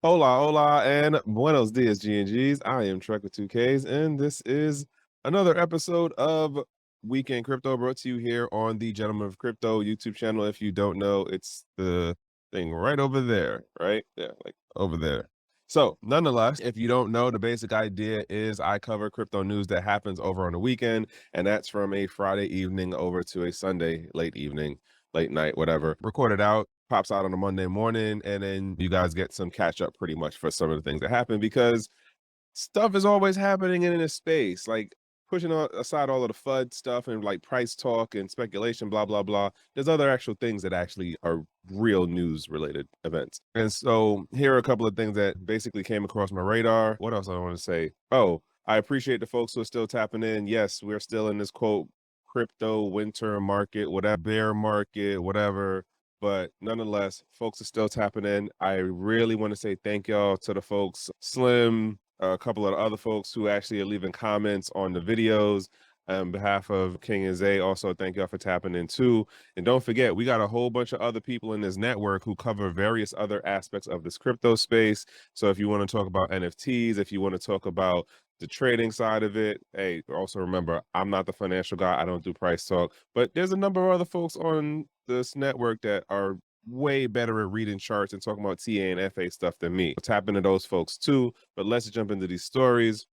Hola, hola, and buenos dias, G&Gs. I am Trekk with 2Ks, and this is another episode of Weekend Crypto brought to you here on the Gentleman of Crypto YouTube channel. If you don't know, it's the thing right over there, right? Yeah, like over there. So, nonetheless, if you don't know, the basic idea is I cover crypto news that happens over on the weekend, and that's from a Friday evening over to a Sunday late evening, late night, whatever. Recorded out, pops out on a Monday morning, and then you guys get some catch up pretty much for some of the things that happen because stuff is always happening in a space. Like pushing aside all of the FUD stuff and like price talk and speculation, blah, blah, blah. There's other actual things that actually are real news related events. And so here are a couple of things that basically came across my radar. What else I want to say? Oh, I appreciate the folks who are still tapping in. Yes, we're still in this quote crypto winter market, whatever, bear market, whatever. But nonetheless, folks are still tapping in. I really want to say thank y'all to the folks, Slim, a couple of other folks who actually are leaving comments on the videos. On behalf of King and Zay, also thank y'all for tapping in too. And don't forget, we got a whole bunch of other people in this network who cover various other aspects of this crypto space. So if you want to talk about NFTs, if you want to talk about the trading side of it, hey, also remember, I'm not the financial guy. I don't do price talk, but there's a number of other folks on this network that are way better at reading charts and talking about TA and FA stuff than me. Tap into those folks too, but let's jump into these stories.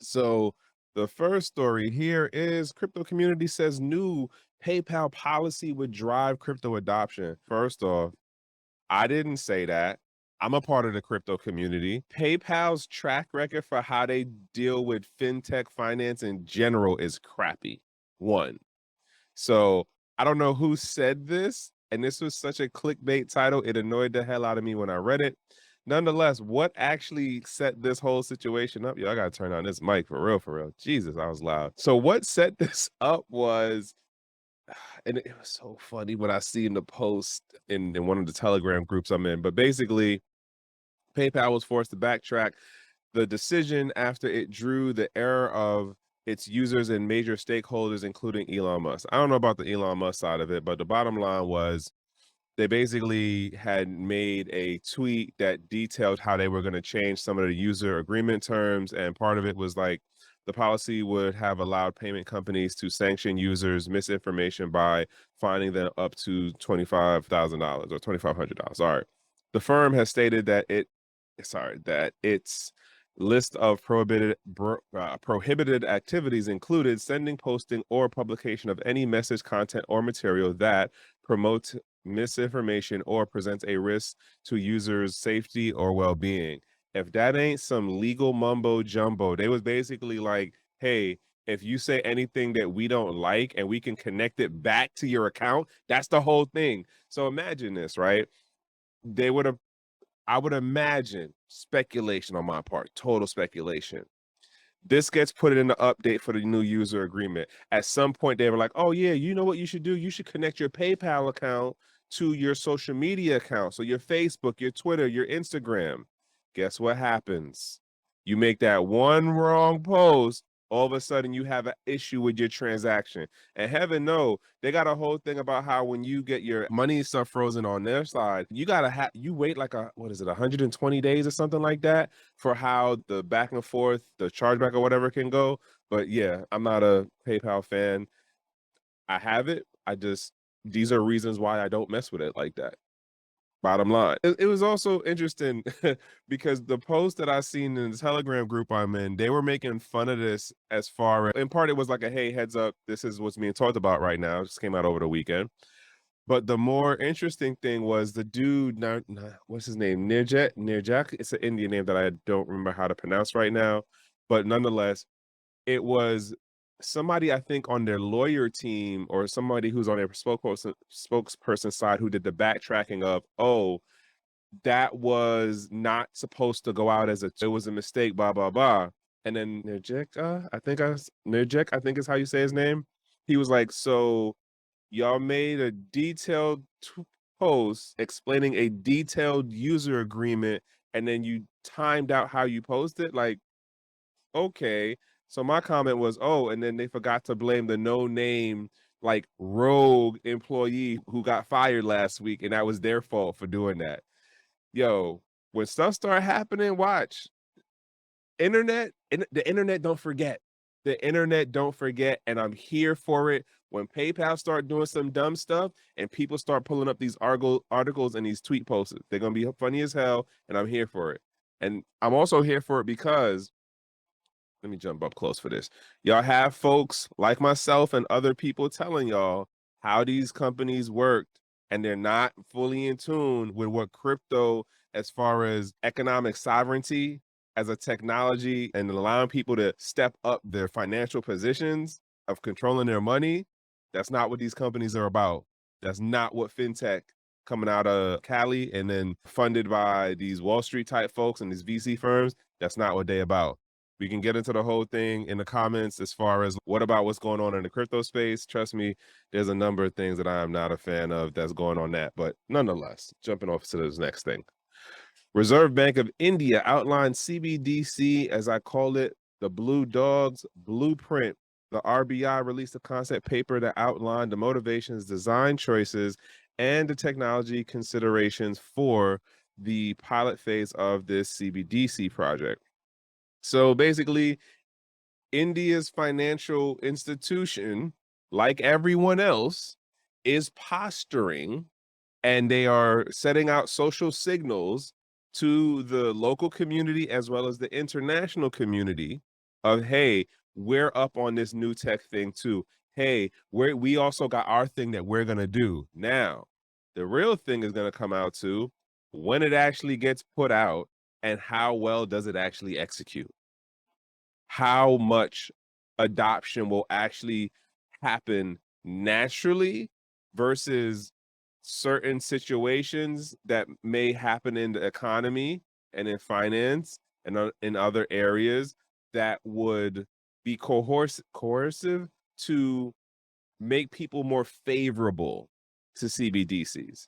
So the first story here is crypto community says new PayPal policy would drive crypto adoption. First off, I didn't say that. I'm a part of the crypto community. PayPal's track record for how they deal with fintech finance in general is crappy. One. So I don't know who said this, and this was such a clickbait title. It annoyed the hell out of me when I read it. Nonetheless, what actually set this whole situation up? Yo, I gotta turn on this mic for real, for real. Jesus, I was loud. So what set this up was, and it was so funny when I seen the post in one of the Telegram groups I'm in, but basically PayPal was forced to backtrack the decision after it drew the error of its users and major stakeholders, including Elon Musk. I don't know about the Elon Musk side of it, but the bottom line was they basically had made a tweet that detailed how they were going to change some of the user agreement terms. And part of it was like the policy would have allowed payment companies to sanction users' misinformation by fining them up to $25,000 or $2,500. All right. The firm has stated that its list of prohibited activities included sending, posting, or publication of any message, content, or material that promotes misinformation or presents a risk to users' safety or well-being. If that ain't some legal mumbo jumbo, they was basically like, hey, if you say anything that we don't like and we can connect it back to your account, that's the whole thing. So imagine this, right? They would have I would imagine, speculation on my part, total speculation. This gets put in the update for the new user agreement. At some point, they were like, oh, yeah, you know what you should do? You should connect your PayPal account to your social media account. So your Facebook, your Twitter, your Instagram. Guess what happens? You make that one wrong post, all of a sudden you have an issue with your transaction. And heaven no, they got a whole thing about how when you get your money stuff frozen on their side, you gotta you wait like 120 days or something like that for how the back and forth, the chargeback or whatever can go. But yeah, I'm not a PayPal fan. I have it. These are reasons why I don't mess with it like that. Bottom line. It was also interesting because the post that I seen in the Telegram group I'm in, they were making fun of this as far as, in part, it was like a, hey, heads up, this is what's being talked about right now. It just came out over the weekend. But the more interesting thing was the dude, what's his name? Nirjak. It's an Indian name that I don't remember how to pronounce right now. But nonetheless, it was somebody I think on their lawyer team or somebody who's on their spokesperson side who did the backtracking of, oh, that was not supposed to go out as it was a mistake, blah, blah, blah. And then Nirjek, I think is how you say his name. He was like, so y'all made a detailed post explaining a detailed user agreement, and then you timed out how you post it. Like, okay. So my comment was, oh, and then they forgot to blame the no name, like rogue employee who got fired last week, and that was their fault for doing that. Yo, When stuff start happening, watch. The internet don't forget. The internet don't forget, and I'm here for it. When PayPal start doing some dumb stuff and people start pulling up these articles and these tweet posts, they're gonna be funny as hell, and I'm here for it. And I'm also here for it because, let me jump up close for this. Y'all have folks like myself and other people telling y'all how these companies worked, and they're not fully in tune with what crypto, as far as economic sovereignty as a technology and allowing people to step up their financial positions of controlling their money. That's not what these companies are about. That's not what fintech coming out of Cali and then funded by these Wall Street type folks and these VC firms. That's not what they about. We can get into the whole thing in the comments as far as what about what's going on in the crypto space. Trust me, there's a number of things that I am not a fan of that's going on that. But nonetheless, jumping off to this next thing. Reserve Bank of India outlined CBDC, as I call it, the Blue Dog's blueprint. The RBI released a concept paper that outlined the motivations, design choices, and the technology considerations for the pilot phase of this CBDC project. So basically, India's financial institution, like everyone else, is posturing, and they are setting out social signals to the local community as well as the international community of, hey, we're up on this new tech thing too. Hey, we also got our thing that we're going to do. Now, the real thing is going to come out to when it actually gets put out and how well does it actually execute. How much adoption will actually happen naturally versus certain situations that may happen in the economy and in finance and in other areas that would be coercive to make people more favorable to CBDCs.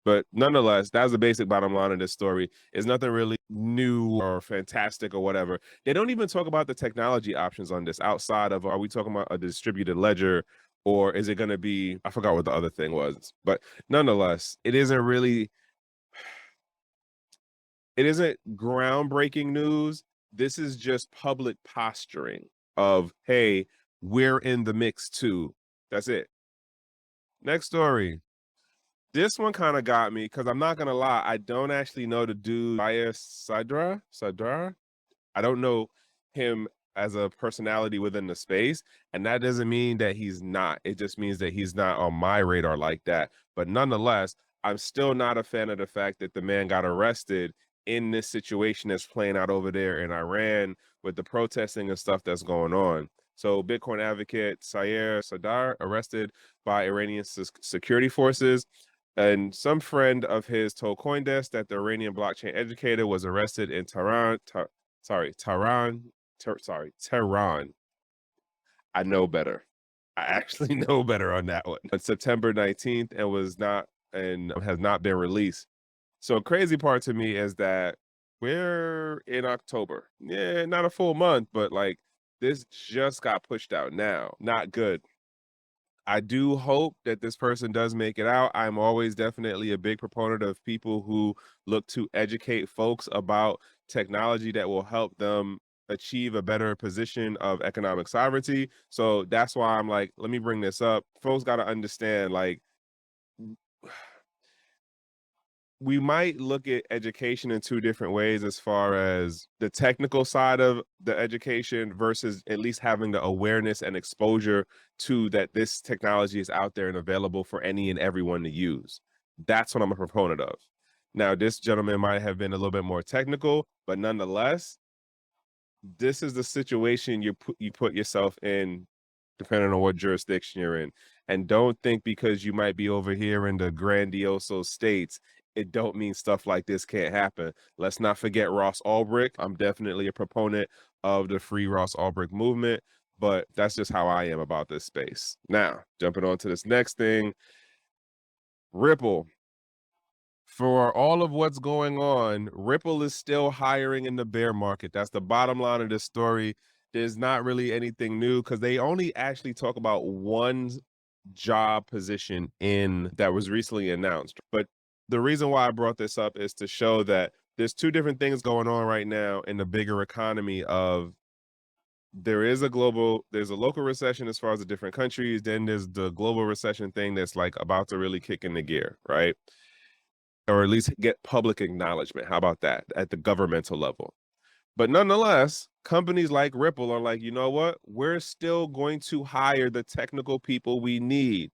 But nonetheless, that's the basic bottom line of this story. It's nothing really new or fantastic or whatever. They don't even talk about the technology options on this outside of, are we talking about a distributed ledger, or is it going to be, I forgot what the other thing was. But nonetheless, it isn't groundbreaking news. This is just public posturing of, hey, we're in the mix too. That's it. Next story. This one kind of got me because I'm not gonna lie, I don't actually know the dude Sadar. I don't know him as a personality within the space, and that doesn't mean that he's not. It just means that he's not on my radar like that. But nonetheless, I'm still not a fan of the fact that the man got arrested in this situation that's playing out over there in Iran with the protesting and stuff that's going on. So Bitcoin advocate Sadar arrested by Iranian security forces. And some friend of his told CoinDesk that the Iranian blockchain educator was arrested in Tehran. I know better. I actually know better on that one. On September 19th, and has not been released. So crazy part to me is that we're in October. Yeah, not a full month, but like this just got pushed out now. Not good. I do hope that this person does make it out. I'm always definitely a big proponent of people who look to educate folks about technology that will help them achieve a better position of economic sovereignty. So that's why I'm like, let me bring this up. Folks got to understand, like, we might look at education in two different ways as far as the technical side of the education versus at least having the awareness and exposure to that this technology is out there and available for any and everyone to use. That's what I'm a proponent of. Now, this gentleman might have been a little bit more technical, but nonetheless, this is the situation you put yourself in depending on what jurisdiction you're in. And don't think because you might be over here in the grandioso states, it don't mean stuff like this can't happen. Let's not forget Ross Ulbricht. I'm definitely a proponent of the free Ross Ulbricht movement, but that's just how I am about this space. Now, jumping on to this next thing, Ripple. For all of what's going on, Ripple is still hiring in the bear market. That's the bottom line of this story. There's not really anything new because they only actually talk about one job position in that was recently announced. But the reason why I brought this up is to show that there's two different things going on right now in the bigger economy of there's a local recession as far as the different countries. Then there's the global recession thing that's like about to really kick into gear, right? Or at least get public acknowledgement. How about that at the governmental level? But nonetheless, companies like Ripple are like, you know what? We're still going to hire the technical people we need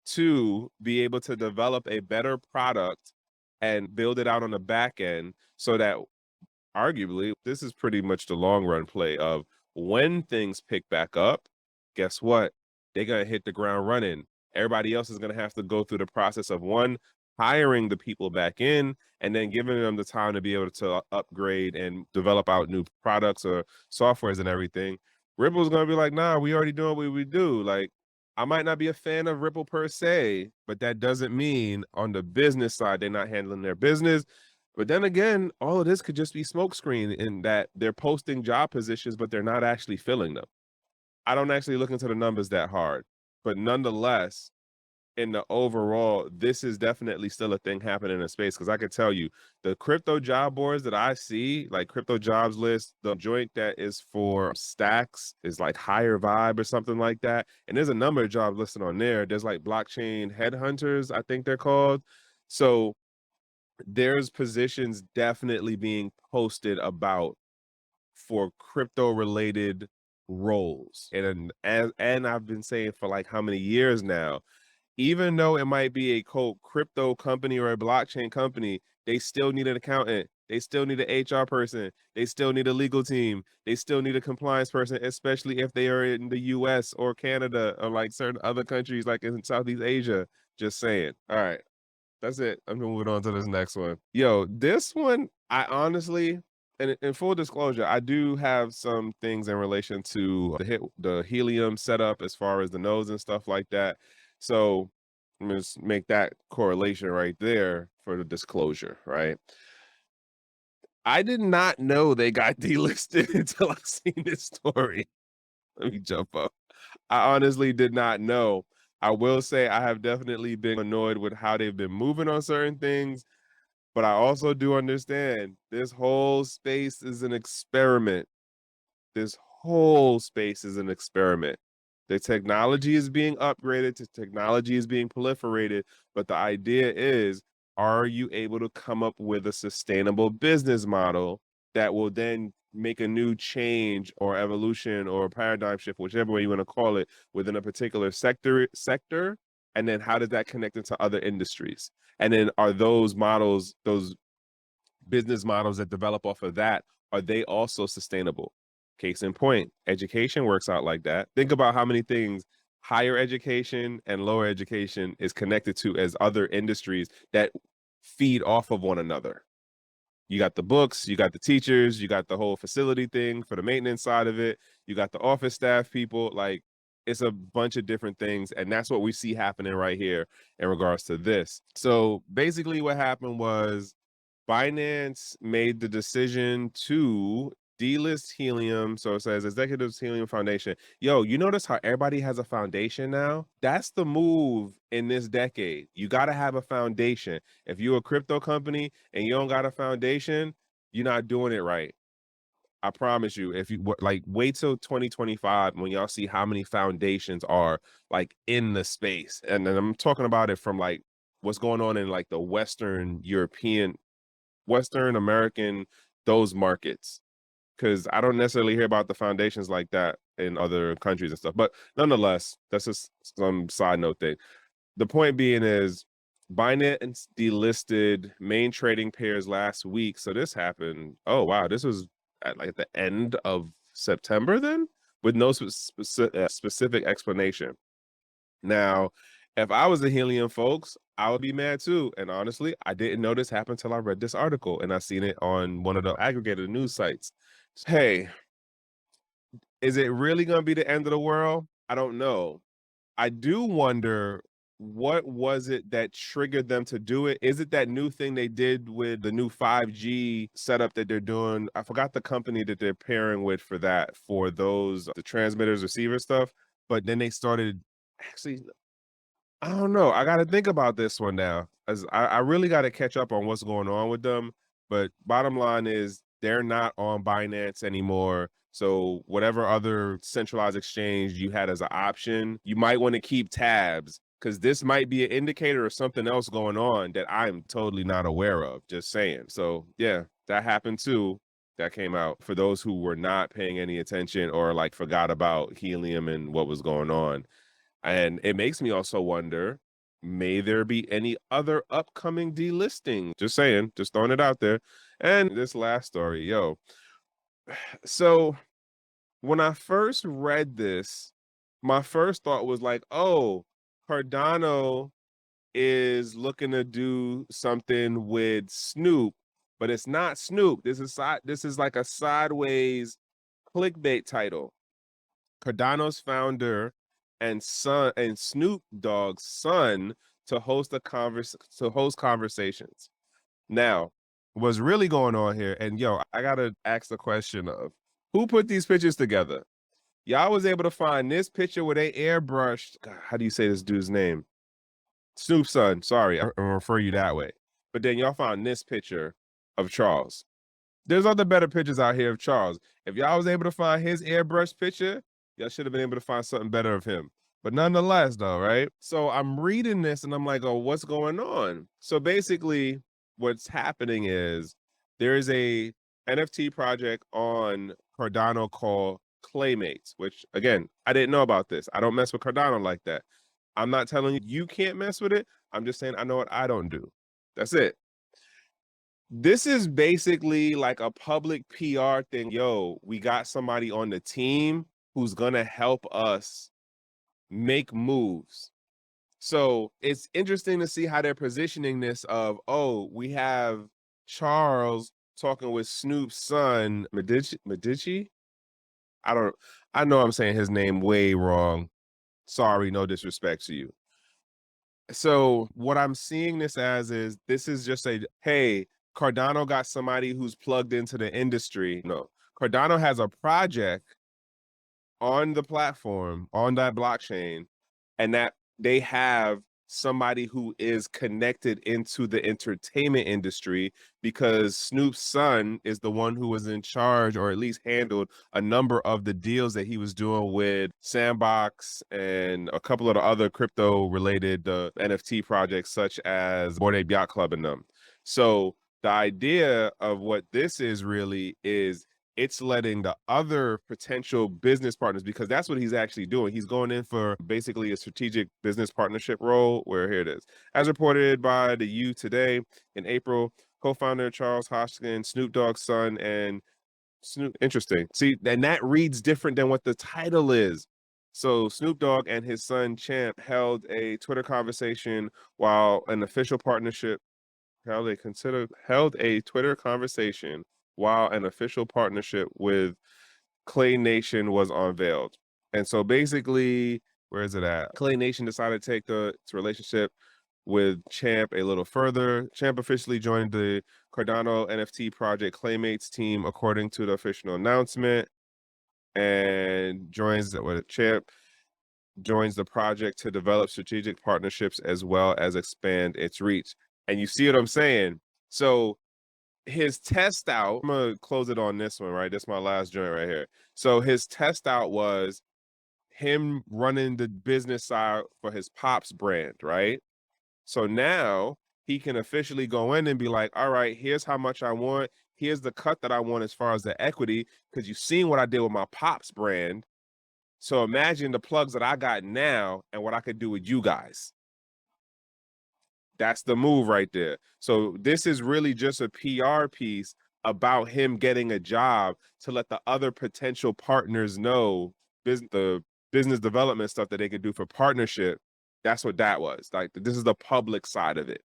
to be able to develop a better product and build it out on the back end so that arguably, this is pretty much the long run play of when things pick back up, guess what? They're going to hit the ground running. Everybody else is going to have to go through the process of one, hiring the people back in, and then giving them the time to be able to upgrade and develop out new products or softwares and everything. Ripple's going to be like, nah, we already doing what we do. Like, I might not be a fan of Ripple per se, but that doesn't mean on the business side, they're not handling their business. But then again, all of this could just be smokescreen in that they're posting job positions, but they're not actually filling them. I don't actually look into the numbers that hard, but nonetheless, in the overall, this is definitely still a thing happening in space. Because I can tell you, the crypto job boards that I see, like crypto jobs list, the joint that is for stacks is like Higher Vibe or something like that. And there's a number of jobs listed on there. There's like blockchain headhunters, I think they're called. So there's positions definitely being posted about for crypto related roles. And I've been saying for like how many years now, even though it might be a quote crypto company or a blockchain company, they still need an accountant. They still need an HR person. They still need a legal team. They still need a compliance person, especially if they are in the US or Canada or like certain other countries like in Southeast Asia. Just saying. All right. That's it. I'm moving on to this next one. Yo, this one, I honestly, and in full disclosure, I do have some things in relation to the helium setup as far as the nodes and stuff like that. So I'm gonna just make that correlation right there for the disclosure, right? I did not know they got delisted until I seen this story. Let me jump up. I honestly did not know. I will say I have definitely been annoyed with how they've been moving on certain things, but I also do understand this whole space is an experiment. This whole space is an experiment. The technology is being upgraded, the technology is being proliferated, but the idea is, are you able to come up with a sustainable business model that will then make a new change or evolution or paradigm shift, whichever way you want to call it, within a particular sector? And then how does that connect into other industries? And then are those models, those business models that develop off of that, are they also sustainable? Case in point, education works out like that. Think about how many things higher education and lower education is connected to as other industries that feed off of one another. You got the books, you got the teachers, you got the whole facility thing for the maintenance side of it, you got the office staff people, like it's a bunch of different things. And that's what we see happening right here in regards to this. So basically what happened was Binance made the decision to delist Helium. So it says Executives Helium Foundation. Yo, you notice how everybody has a foundation now? That's the move in this decade. You got to have a foundation. If you're a crypto company and you don't got a foundation, you're not doing it right. I promise you, if you like wait till 2025 when y'all see how many foundations are like in the space. And then I'm talking about it from like what's going on in like the Western American, those markets. Because I don't necessarily hear about the foundations like that in other countries and stuff. But nonetheless, that's just some side note thing. The point being is Binance delisted main trading pairs last week. So this happened. Oh, wow. This was at like the end of September then with no specific explanation. Now, if I was the Helium folks, I would be mad too. And honestly, I didn't know this happened until I read this article and I seen it on one of the aggregated news sites. Hey, is it really going to be the end of the world? I don't know. I do wonder what was it that triggered them to do it? Is it that new thing they did with the new 5G setup that they're doing? I forgot the company that they're pairing with for that, for those, the transmitters, receiver stuff. But then they started actually, I don't know. I got to think about this one now, as I really got to catch up on what's going on with them. But bottom line is they're not on Binance anymore. So whatever other centralized exchange you had as an option, you might want to keep tabs because this might be an indicator of something else going on that I'm totally not aware of. Just saying. So yeah, that happened too. That came out for those who were not paying any attention or like forgot about Helium and what was going on. And it makes me also wonder, may there be any other upcoming delisting? Just saying, just throwing it out there. And this last story, yo. So when I first read this, my first thought was like, oh, Cardano is looking to do something with Snoop, but it's not Snoop. This is like a sideways clickbait title. Cardano's founder and son and Snoop Dogg's son to host conversations. Now, what's really going on here? And yo, I gotta ask the question of who put these pictures together? Y'all was able to find this picture where they airbrushed. God, how do you say this dude's name? Snoop's son. Sorry, I'm gonna refer you that way. But then y'all found this picture of Charles. There's other better pictures out here of Charles. If y'all was able to find his airbrush picture, y'all should have been able to find something better of him. But nonetheless, though, right? So I'm reading this and I'm like, oh, what's going on? So basically, what's happening is there is a NFT project on Cardano called Claymates, which again, I didn't know about this. I don't mess with Cardano like that. I'm not telling you you can't mess with it. I'm just saying I know what I don't do. That's it. This is basically like a public PR thing. Yo, we got somebody on the team who's gonna help us make moves. So it's interesting to see how they're positioning this of, oh, we have Charles talking with Snoop's son, Medici? I know I'm saying his name way wrong. Sorry, no disrespect to you. So what I'm seeing this as is this is just a, hey, Cardano got somebody who's plugged into the industry. No, Cardano has a project on the platform, on that blockchain, and that they have somebody who is connected into the entertainment industry because Snoop's son is the one who was in charge or at least handled a number of the deals that he was doing with Sandbox and a couple of the other crypto related NFT projects such as Bored Ape Yacht Club and them. So the idea of what this is really is it's letting the other potential business partners, because that's what he's actually doing. He's going in for basically a strategic business partnership role where here it is. As reported by the U today in April, co-founder Charles Hoskin, Snoop Dogg's son, and Snoop, interesting. See, and that reads different than what the title is. So Snoop Dogg and his son Champ held a Twitter conversation while an official partnership held a Twitter conversation while an official partnership with Clay Nation was unveiled. And so basically, where is it at? Clay Nation decided to take its relationship with Champ a little further. Champ officially joined the Cardano NFT project Claymates team, according to the official announcement, and Champ joins the project to develop strategic partnerships as well as expand its reach. And you see what I'm saying? So his test out, I'm gonna close it on this one, right? This is my last joint right here. So his test out was him running the business side for his Pops brand, right? So now he can officially go in and be like, all right, here's how much I want. Here's the cut that I want as far as the equity, because you've seen what I did with my Pops brand. So imagine the plugs that I got now and what I could do with you guys. That's the move right there. So this is really just a PR piece about him getting a job to let the other potential partners know the business development stuff that they could do for partnership. That's what that was. Like, this is the public side of it.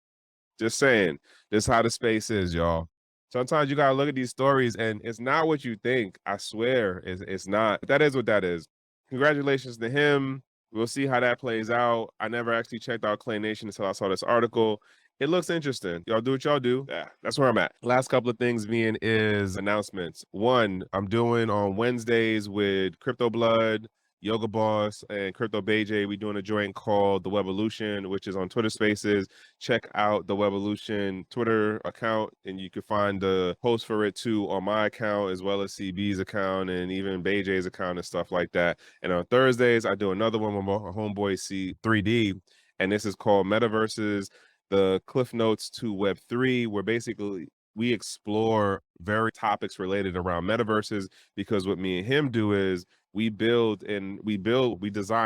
Just saying, this is how the space is, y'all. Sometimes you gotta look at these stories and it's not what you think. I swear, it's not. But that is what that is. Congratulations to him. We'll see how that plays out. I never actually checked out Clay Nation until I saw this article. It looks interesting. Y'all do what y'all do. Yeah, that's where I'm at. Last couple of things being is announcements. One, I'm doing on Wednesdays with Crypto Blood Yoga Boss and Crypto BJ. We doing a joint called The Wevolution, which is on Twitter Spaces. Check out the Wevolution Twitter account, and you can find the post for it too on my account as well as CB's account and even BJ's account and stuff like that. And on Thursdays, I do another one with my homeboy C3D, and this is called Metaverses, the Cliff Notes to Web3, where basically we explore very topics related around metaverses, because what me and him do is we design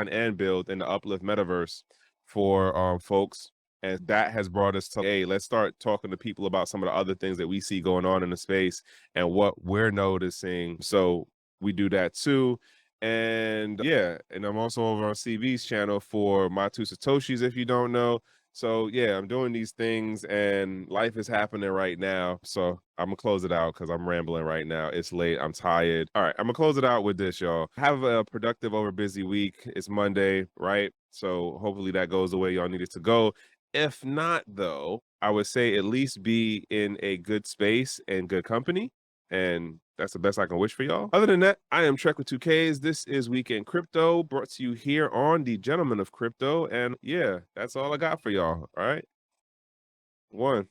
and build in the uplift metaverse for folks. And that has brought us to, hey, let's start talking to people about some of the other things that we see going on in the space and what we're noticing. So we do that too. And yeah, and I'm also over on CV's channel for My Two Satoshis, if you don't know. So yeah, I'm doing these things and life is happening right now. So I'm gonna close it out because I'm rambling right now. It's late. I'm tired. All right, I'm gonna close it out with this, y'all. Have a productive over busy week. It's Monday, right? So hopefully that goes the way y'all need it to go. If not, though, I would say at least be in a good space and good company. And that's the best I can wish for y'all. Other than that, I am Trek with 2Ks. This is Weekend Crypto, brought to you here on the Gentleman of Crypto. And yeah, that's all I got for y'all. All right. One.